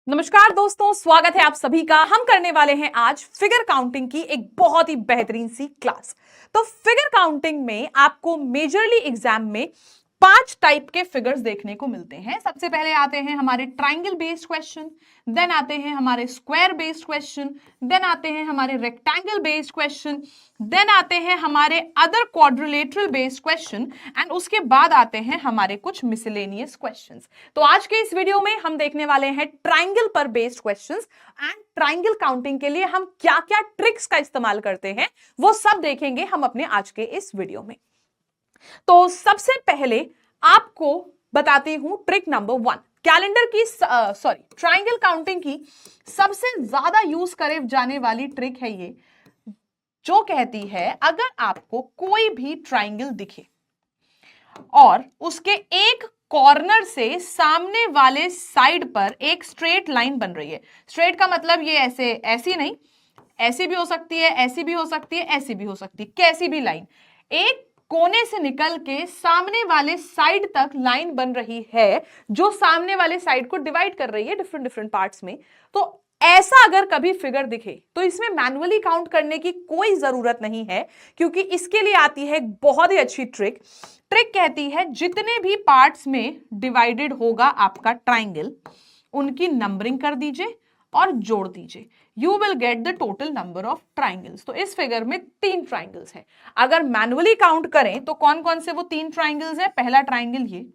नमस्कार दोस्तों, स्वागत है आप सभी का। हम करने वाले हैं आज फिगर काउंटिंग की एक बहुत ही बेहतरीन सी क्लास। तो फिगर काउंटिंग में आपको मेजरली एग्जाम में 5 टाइप के फिगर्स देखने को मिलते हैं। सबसे पहले आते हैं हमारे ट्राइंगल बेस्ड क्वेश्चन, देन आते हैं हमारे स्क्वायर बेस्ड क्वेश्चन, देन आते हैं हमारे रेक्टेंगल बेस्ड क्वेश्चन, देन आते हैं हमारे other quadrilateral based question and उसके बाद आते हैं हमारे कुछ मिसलेनियस क्वेश्चंस। तो आज के इस वीडियो में हम देखने वाले हैं ट्राइंगल पर based questions and triangle counting के लिए हम क्या-क्या ट्रिक्स का इस्तेमाल करते हैं वो सब देखेंगे हम अपने आज के इस वीडियो में। तो सबसे पहले आपको बताती हूं ट्रिक नंबर 1। कैलेंडर की ट्राइंगल काउंटिंग की सबसे ज्यादा यूज करे जाने वाली ट्रिक है ये, जो कहती है अगर आपको कोई भी ट्राइंगल दिखे और उसके एक कॉर्नर से सामने वाले साइड पर एक स्ट्रेट लाइन बन रही है। स्ट्रेट का मतलब ये ऐसे, ऐसी नहीं, ऐसी भी हो सकती है, ऐसी भी हो सकती है, ऐसी भी हो सकती है, कैसी भी लाइन एक कोने से निकल के सामने वाले साइड तक लाइन बन रही है जो सामने वाले साइड को डिवाइड कर रही है डिफरेंट डिफरेंट पार्ट्स में। तो ऐसा अगर कभी फिगर दिखे तो इसमें मैन्युअली काउंट करने की कोई जरूरत नहीं है, क्योंकि इसके लिए आती है एक बहुत ही अच्छी ट्रिक। ट्रिक कहती है जितने भी पार्ट्स में डिवाइडेड होगा आपका ट्राइंगल उनकी नंबरिंग कर दीजिए और जोड़ दीजिए, you will get the total number of triangles. तो इस फिगर में 3 ट्राइंगल्स हैं। अगर मैन्युअली काउंट करें तो कौन कौन से वो 3 ट्राइंगल्स हैं? पहला ट्राइंगल ये,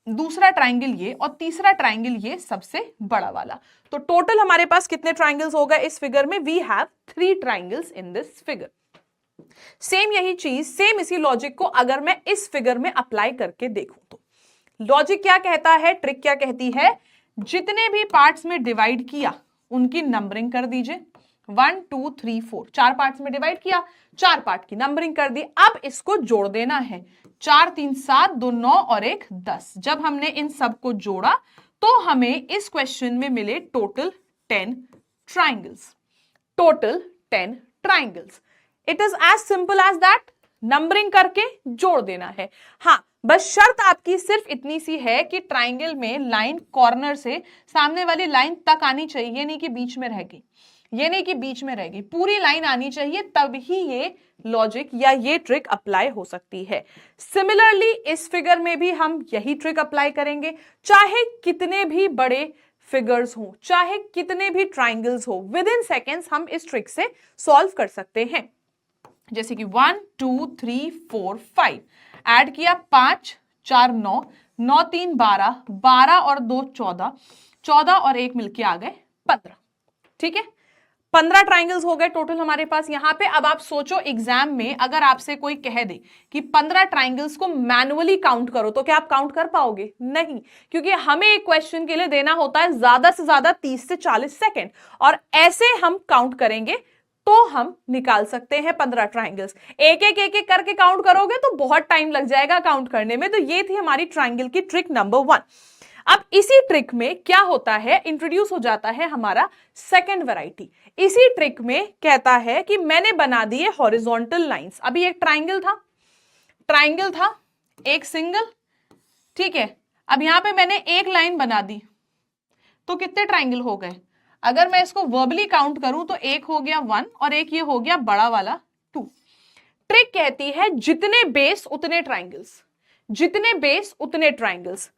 दूसरा ट्राइंगल ये और तीसरा ट्राइंगल ये सबसे बड़ा वाला। तो टोटल हमारे पास कितने ट्राइंगल्स हो गए इस फिगर में? We have 3 triangles in this figure. Same यही चीज, सेम इसी लॉजिक को अगर मैं इस फिगर में अप्लाई करके देखूं तो लॉजिक क्या कहता है, ट्रिक क्या कहती है? जितने भी पार्ट्स में डिवाइड किया उनकी नंबरिंग कर दीजिए। 1 2 3 4 4 पार्ट्स में डिवाइड किया, 4 पार्ट की नंबरिंग कर दी। अब इसको जोड़ देना है। 4 3 7 2 9 और 1 10। जब हमने इन सबको जोड़ा तो हमें इस क्वेश्चन में मिले total 10 triangles. Total 10 triangles. It is as simple as that. Numbering करके जोड़ देना है। हाँ, बस शर्त आपकी सिर्फ इतनी सी है कि ट्राइंगल में लाइन कॉर्नर से सामने वाली लाइन तक आनी चाहिए, ये नहीं कि बीच में रह गई, ये नहीं कि बीच में रह गई, पूरी लाइन आनी चाहिए, तब ही ये लॉजिक या ये ट्रिक अप्लाई हो सकती है। सिमिलरली इस फिगर में भी हम यही ट्रिक अप्लाई करेंगे। चाहे कितने भी बड़े फिगर्स हो, चाहे कितने भी ट्राइंगल्स हो, विद इन सेकेंड्स हम इस ट्रिक से सॉल्व कर सकते हैं। जैसे कि 1 2 3 4 5 ऐड किया, 5 4 9 9 3 12 12 और 2 14 14 और 1 मिलके आ गए 15। ठीक है, 15 ट्राइंगल्स हो गए टोटल हमारे पास यहां पे। अब आप सोचो एग्जाम में अगर आपसे कोई कह दे कि 15 ट्राइंगल्स को मैनुअली काउंट करो, तो क्या आप काउंट कर पाओगे? नहीं, क्योंकि हमें एक क्वेश्चन के लिए देना होता है ज्यादा से ज्यादा 30 से 40 सेकेंड, और ऐसे हम काउंट करेंगे तो हम निकाल सकते हैं 15 ट्राइंगल्स। एक एक करके काउंट करोगे तो बहुत टाइम लग जाएगा काउंट करने में। तो ये थी हमारी ट्राइंगल की ट्रिक नंबर 1। अब इसी ट्रिक में क्या होता है, इंट्रोड्यूस हो जाता है हमारा सेकंड वैरायटी। इसी ट्रिक में कहता है कि मैंने बना दिए हॉरिजॉन्टल लाइंस। अभी एक ट्राइंगल था एक सिंगल, ठीक है। अब यहां पे मैंने एक लाइन बना दी, तो कितने ट्राइंगल हो गए? अगर मैं इसको वर्बली काउंट करूं तो एक हो गया 1 और एक ये हो गया बड़ा वाला 2। ट्रिक कहती है जितने बेस उतने ट्राइंगल्स, जितने बेस उतने ट्राइंगल्स।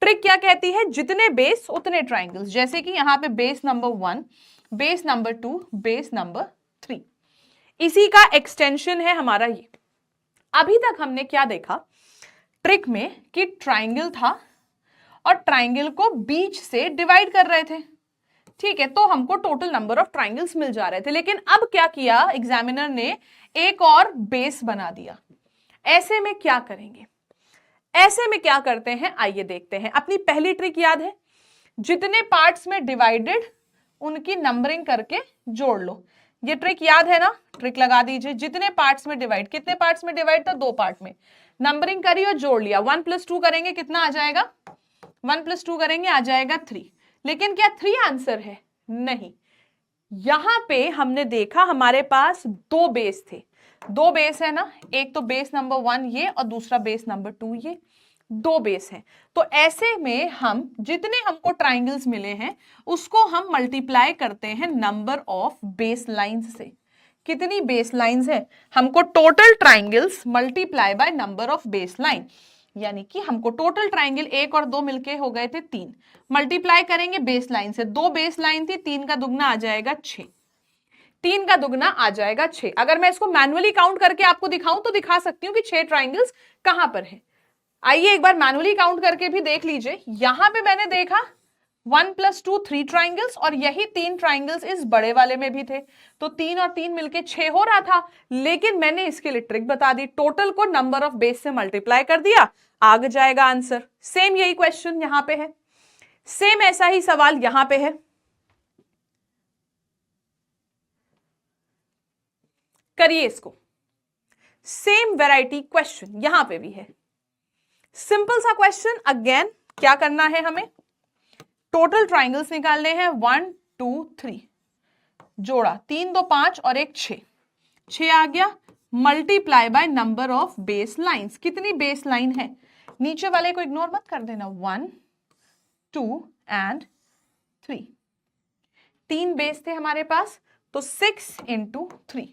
ट्रिक क्या कहती है? जितने बेस उतने ट्राइंगल्स। जैसे कि यहां पे base number 1, base number 2, base number 3, इसी का एक्सटेंशन है हमारा ये। अभी तक हमने क्या देखा ट्रिक में कि ट्राइंगल था और ट्राइंगल को बीच से डिवाइड कर रहे थे, ठीक है, तो हमको टोटल नंबर ऑफ ट्राइंगल्स मिल जा रहे थे। लेकिन अब क्या किया एग्जामिनर ने? एक और बेस बना दिया। ऐसे में क्या करेंगे? ऐसे में क्या करते हैं आइए देखते हैं। अपनी पहली ट्रिक याद है, जितने पार्ट्स में डिवाइडेड उनकी नंबरिंग करके जोड़ लो। ये ट्रिक याद है ना? ट्रिक लगा दीजिए। जितने पार्ट्स में डिवाइड, कितने पार्ट्स में डिवाइड था? 2 पार्ट में। नंबरिंग करी और जोड़ लिया। 1 + 2 करेंगे कितना आ जाएगा? 1 + 2 करेंगे आ जाएगा 3। लेकिन क्या 3 आंसर है? नहीं। यहां पे हमने देखा हमारे पास 2 बेस थे। 2 बेस है ना, एक तो बेस नंबर 1 ये और दूसरा बेस नंबर 2 ये। 2 बेस हैं। तो ऐसे में हम जितने हमको ट्राइंगल्स मिले हैं उसको हम मल्टीप्लाई करते हैं नंबर ऑफ बेस लाइंस से। कितनी बेस लाइंस है? हमको total triangles multiply by number of base line, यानी कि हमको टोटल ट्राइंगल 1 और 2 मिलके हो गए थे 3, मल्टीप्लाई करेंगे बेस लाइन से। 2 बेस लाइन थी, 3 का दुगना आ जाएगा 6, 3 का दुगना आ जाएगा 6। अगर मैं इसको मैनुअली काउंट करके आपको दिखाऊं तो दिखा सकती हूं कि 6 ट्राइंगल्स कहां पर है। आइए एक बार मैनुअली काउंट करके भी देख लीजिए। यहां पे मैंने देखा 1 + 2 3 ट्राइंगल्स, और यही 3 ट्राइंगल्स इस बड़े वाले में भी थे, तो 3 और 3 मिलके 6 हो रहा था। लेकिन मैंने इसके लिए ट्रिक बता दी, टोटल को नंबर ऑफ बेस से मल्टीप्लाई कर दिया, आ जाएगा आंसर। सेम यही क्वेश्चन यहां पे है, सेम ऐसा ही सवाल यहां पे है। करिए इसको, सेम वैरायटी क्वेश्चन यहां पे भी है। सिंपल सा क्वेश्चन, अगेन क्या करना है हमें, टोटल ट्राइंगल्स निकालने हैं। 1 2 3 जोड़ा, 3 2 5 और 1 6, 6 आ गया, multiply by number of base lines. कितनी बेस लाइन है? नीचे वाले को इग्नोर मत कर देना, 1 2 एंड 3, 3 बेस थे हमारे पास, तो 6 × 3,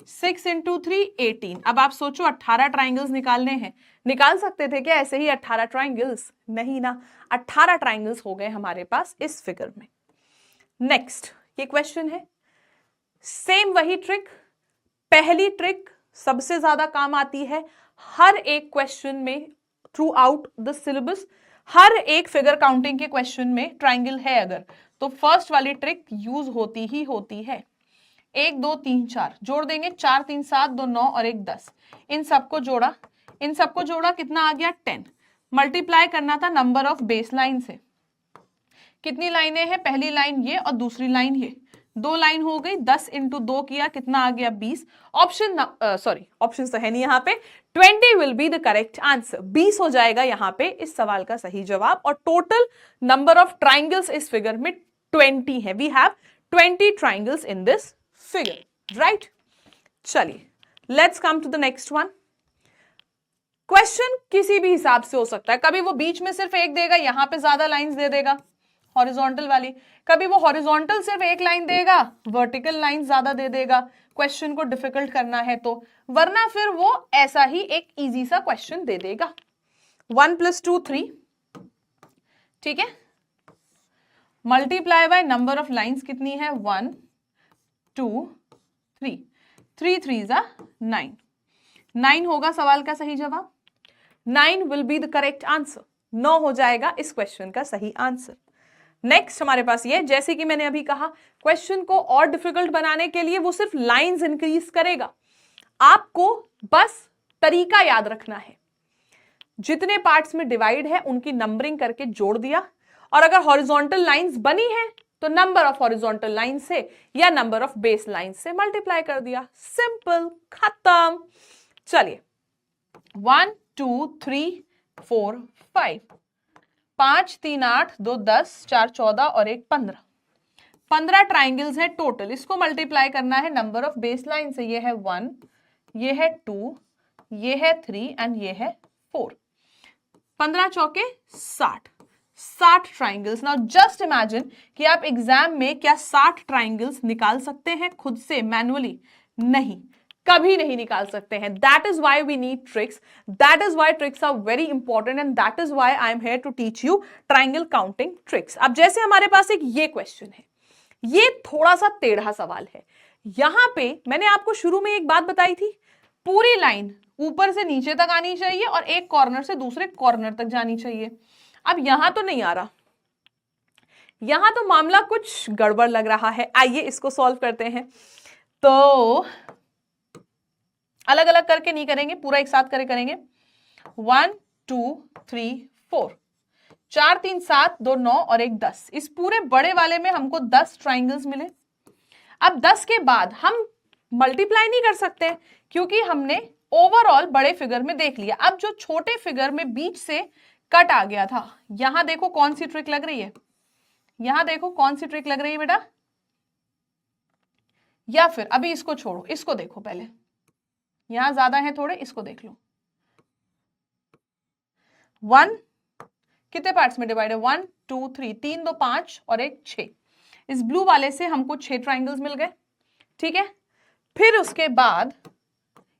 6 × 3 18। अब आप सोचो 18 ट्राइंगल्स निकालने हैं, निकाल सकते थे क्या ऐसे ही 18 ट्राइंगल्स? नहीं ना, 18 ट्राइंगल्स हो गए हमारे पास इस फिगर में। नेक्स्ट ये क्वेश्चन है, सेम वही ट्रिक। पहली ट्रिक सबसे ज्यादा काम आती है हर एक क्वेश्चन में, थ्रू आउट द सिलेबस। हर एक फिगर काउंटिंग के क्वेश्चन में ट्राइंगल है अगर, तो फर्स्ट वाली ट्रिक यूज होती ही होती है। 1 2 3 4 जोड़ देंगे, 4 3 7 2 9 और 1 10, इन सबको जोड़ा, इन सबको जोड़ा, कितना आ गया 10। मल्टीप्लाई करना था नंबर ऑफ बेस लाइन से। कितनी लाइनें हैं? पहली लाइन ये और दूसरी लाइन ये, 2 लाइन हो गई, 10 × 2 किया, कितना आ गया 20। ऑप्शन सॉरी, ऑप्शन तो है नहीं यहाँ पे, 20 will be the correct answer. 20 हो जाएगा यहाँ पे इस सवाल का सही जवाब। और टोटल नंबर ऑफ ट्राइंगल्स इस फिगर में 20 है। We have 20 triangles in this figure, right. चलिए let's come to the next one. Question किसी भी हिसाब से हो सकता है, कभी वो बीच में सिर्फ एक देगा, यहां पे ज्यादा लाइंस दे देगा हॉरिजॉन्टल वाली, कभी वो हॉरिजॉन्टल सिर्फ एक लाइन देगा, वर्टिकल लाइन ज्यादा दे देगा क्वेश्चन को डिफिकल्ट करना है तो, वरना फिर वो ऐसा ही एक इजी सा क्वेश्चन दे देगा। 1 + 2 3, ठीक है, multiply by number of lines कितनी है? 1 2 3, 3 3 9, 9 होगा सवाल का सही जवाब। 9 will be the correct answer, 9 हो जाएगा इस क्वेश्चन का सही आंसर। नेक्स्ट हमारे पास ये, जैसे कि मैंने अभी कहा, क्वेश्चन को और डिफिकल्ट बनाने के लिए वो सिर्फ लाइंस इंक्रीज करेगा। आपको बस तरीका याद रखना है, जितने पार्ट्स में डिवाइड है उनकी नंबरिंग करके जोड़ दिया, और अगर हॉरिजॉन्टल लाइंस बनी है तो नंबर ऑफ हॉरिजॉन्टल लाइन से या नंबर ऑफ बेस लाइन से मल्टीप्लाई कर दिया, सिंपल, खत्म। चलिए 1 2 3 4 5, 5 3 8 2 10 4 14 और 1 15, 15 ट्राइंगल्स है टोटल। इसको मल्टीप्लाई करना है नंबर ऑफ बेस लाइन से। ये है 1, ये है 2, ये है 3 एंड ये है 4। 15 चौके 60, 60 ट्राइंगल्स। नाउ जस्ट इमेजिन कि आप एग्जाम में क्या 60 ट्राइंगल्स निकाल सकते हैं खुद से मैन्युअली? नहीं, कभी नहीं निकाल सकते हैं। That is why we need tricks, that is why tricks are very important, and that is why I am here to teach you triangle counting tricks. अब जैसे हमारे पास एक ये क्वेश्चन है, ये थोड़ा सा टेढ़ा सवाल है। यहां पे मैंने आपको शुरू में एक बात बताई थी, पूरी लाइन ऊपर से नीचे तक आनी चाहिए और एक कॉर्नर से दूसरे कॉर्नर तक जानी चाहिए। अब यहां तो नहीं आ रहा, यहां तो मामला कुछ गड़बड़ लग रहा है। आइए इसको सॉल्व करते हैं। तो अलग अलग करके नहीं करेंगे, पूरा एक साथ करेंगे। 1 2 3 4, 4 3 7 2 9 और 1 10। इस पूरे बड़े वाले में हमको 10 ट्राइंगल्स मिले। अब 10 के बाद हम मल्टीप्लाई नहीं कर सकते क्योंकि हमने ओवरऑल बड़े फिगर में देख लिया। अब जो छोटे फिगर में बीच से कट आ गया था, यहां देखो कौन सी ट्रिक लग रही है, यहां देखो कौन सी ट्रिक लग रही है बेटा, या फिर अभी इसको छोड़ो, इसको देखो पहले, यहां ज्यादा है थोड़े, इसको देख लो। 1 कितने पार्ट्स में डिवाइड है, 1 2 3, 3 2 5 और एक 6। इस ब्लू वाले से हमको 6 ट्राइंगल्स मिल गए, ठीक है। फिर उसके बाद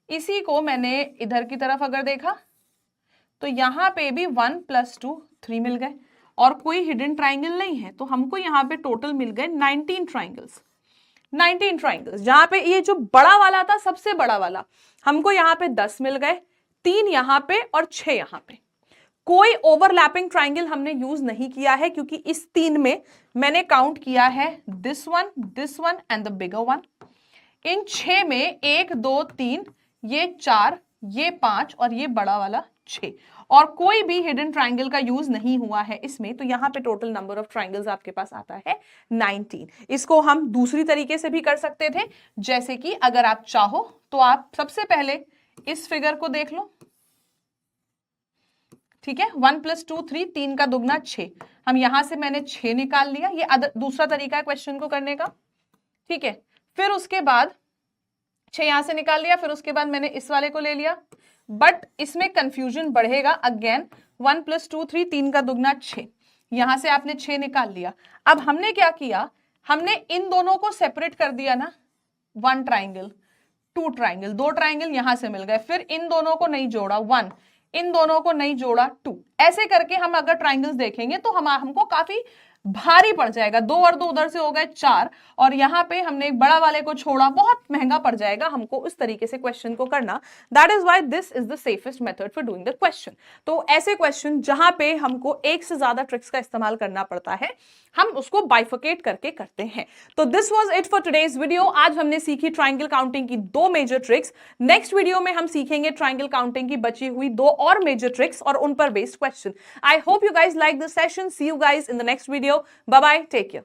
इसी को मैंने इधर की तरफ अगर देखा तो यहां पे भी 1 + 2 3 मिल गए और कोई हिडन ट्राइंगल नहीं है, तो हमको यहाँ पे टोटल मिल गए 19 ट्राइंगल्स। 19 ट्राइंगल्स, जहां पे ये जो बड़ा वाला था, सबसे बड़ा वाला, हमको यहाँ पे 10 मिल गए, 3 यहाँ पे और 6 यहाँ पे। कोई ओवरलैपिंग ट्राइंगल हमने यूज नहीं किया है, क्योंकि इस 3 में मैंने काउंट किया है this one and the bigger one. इन 6 में 1 2 3, ये 4, ये 5 और ये बड़ा वाला 6, और कोई भी हिडन ट्राइंगल का यूज नहीं हुआ है इसमें। तो यहां पे टोटल नंबर ऑफ ट्राइंगल्स आपके पास आता है 19। इसको हम दूसरी तरीके से भी कर सकते थे, जैसे कि अगर आप चाहो तो आप सबसे पहले इस फिगर को देख लो, ठीक है। 1 + 2 3, 3 का दुगना 6, हम यहां से मैंने 6 निकाल लिया, ये दूसरा तरीका है क्वेश्चन को करने का, ठीक है। फिर उसके बाद 6 यहां से निकाल लिया, फिर उसके बाद मैंने इस वाले को ले लिया, बट इसमें कंफ्यूजन बढ़ेगा अगेन। 1 + 2 3, 3 का दुगना 6, यहां से आपने 6 निकाल लिया। अब हमने क्या किया, हमने इन दोनों को सेपरेट कर दिया ना, 1 ट्राइंगल 2 ट्राइंगल, 2 ट्राइंगल यहां से मिल गए, फिर इन दोनों को नहीं जोड़ा 1, इन दोनों को नहीं जोड़ा 2, ऐसे करके हम अगर ट्राइंगल्स देखेंगे तो हमको काफी भारी पड़ जाएगा। 2 और 2 उधर से हो गए 4, और यहां पे हमने एक बड़ा वाले को छोड़ा, बहुत महंगा पड़ जाएगा हमको उस तरीके से क्वेश्चन को करना। That is why this is the safest method for doing the question. तो ऐसे क्वेश्चन जहां पे हमको एक से ज्यादा ट्रिक्स का इस्तेमाल करना पड़ता है, हम उसको बाइफिकेट करके करते हैं। तो this was it for today's video. आज हमने सीखी ट्राइंगल काउंटिंग की 2 मेजर ट्रिक्स। नेक्स्ट वीडियो में हम सीखेंगे ट्राइंगल काउंटिंग की बची हुई 2 और मेजर ट्रिक्स और उन पर based question. I hope you guys like this session. See you guys in the next video. Bye bye, take care.